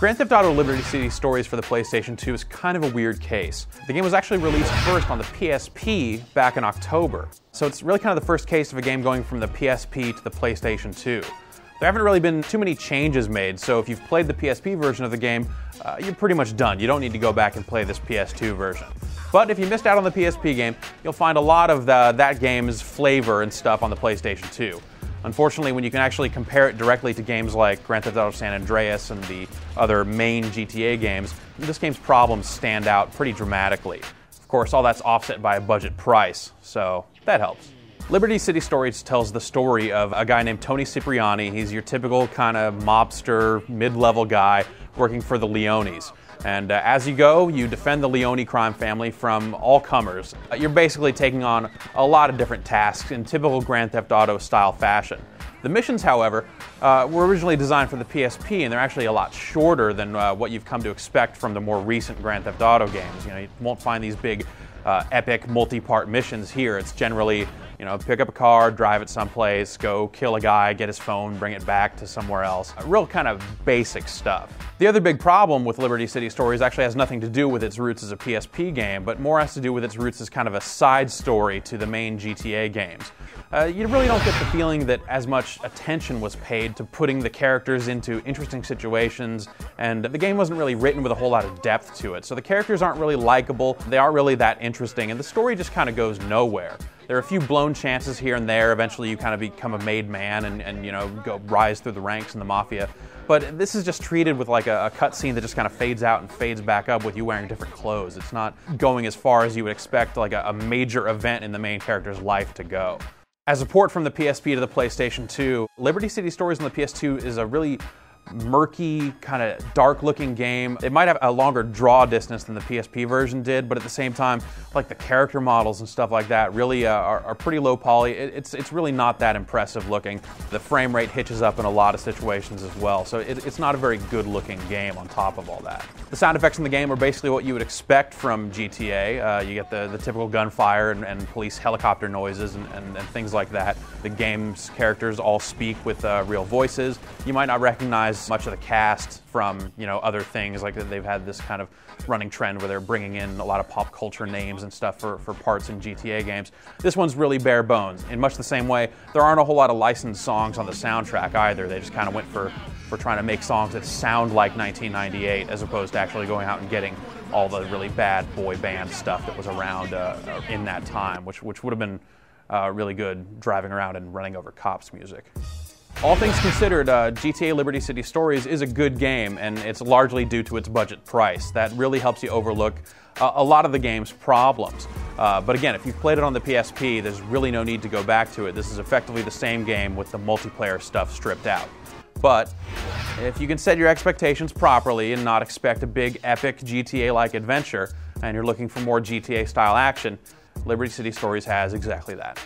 Grand Theft Auto Liberty City Stories for the PlayStation 2 is kind of a weird case. The game was actually released first on the PSP back in October, so it's really kind of the first case of a game going from the PSP to the PlayStation 2. There haven't really been too many changes made, so if you've played the PSP version of the game, you're pretty much done. You don't need to go back and play this PS2 version. But if you missed out on the PSP game, you'll find a lot of that game's flavor and stuff on the PlayStation 2. Unfortunately, when you can actually compare it directly to games like Grand Theft Auto San Andreas and the other main GTA games, this game's problems stand out pretty dramatically. Of course, all that's offset by a budget price, so that helps. Liberty City Stories tells the story of a guy named Tony Cipriani. He's your typical kind of mobster, mid-level guy working for the Leones. And as you go, you defend the Leone crime family from all comers. You're basically taking on a lot of different tasks in typical Grand Theft Auto style fashion. The missions, however, were originally designed for the PSP, and they're actually a lot shorter than what you've come to expect from the more recent Grand Theft Auto games. You won't find these big, epic, multi-part missions here. It's generally, pick up a car, drive it someplace, go kill a guy, get his phone, bring it back to somewhere else. Real kind of basic stuff. The other big problem with Liberty City Stories actually has nothing to do with its roots as a PSP game, but more has to do with its roots as kind of a side story to the main GTA games. You really don't get the feeling that as much attention was paid to putting the characters into interesting situations, and the game wasn't really written with a whole lot of depth to it. So the characters aren't really likable, they aren't really that interesting, and the story just kind of goes nowhere. There are a few blown chances here and there. Eventually you kind of become a made man and go rise through the ranks in the mafia. But this is just treated with like a cutscene that just kind of fades out and fades back up with you wearing different clothes. It's not going as far as you would expect like a major event in the main character's life to go. As a port from the PSP to the PlayStation 2, Liberty City Stories on the PS2 is a really murky, kind of dark-looking game. It might have a longer draw distance than the PSP version did, but at the same time, like the character models and stuff like that really are pretty low poly. It's really not that impressive looking. The frame rate hitches up in a lot of situations as well, so it's not a very good-looking game on top of all that. The sound effects in the game are basically what you would expect from GTA. You get the typical gunfire and police helicopter noises and things like that. The game's characters all speak with real voices. You might not recognize much of the cast from other things, like they've had this kind of running trend where they're bringing in a lot of pop culture names and stuff for parts in GTA games. This one's really bare bones. In much the same way, there aren't a whole lot of licensed songs on the soundtrack either. They just kind of went for trying to make songs that sound like 1998 as opposed to actually going out and getting all the really bad boy band stuff that was around in that time, which would have been really good driving around and running over cops music. All things considered, GTA Liberty City Stories is a good game, and it's largely due to its budget price. That really helps you overlook a lot of the game's problems. But again, if you've played it on the PSP, there's really no need to go back to it. This is effectively the same game with the multiplayer stuff stripped out. But if you can set your expectations properly and not expect a big, epic GTA-like adventure, and you're looking for more GTA-style action, Liberty City Stories has exactly that.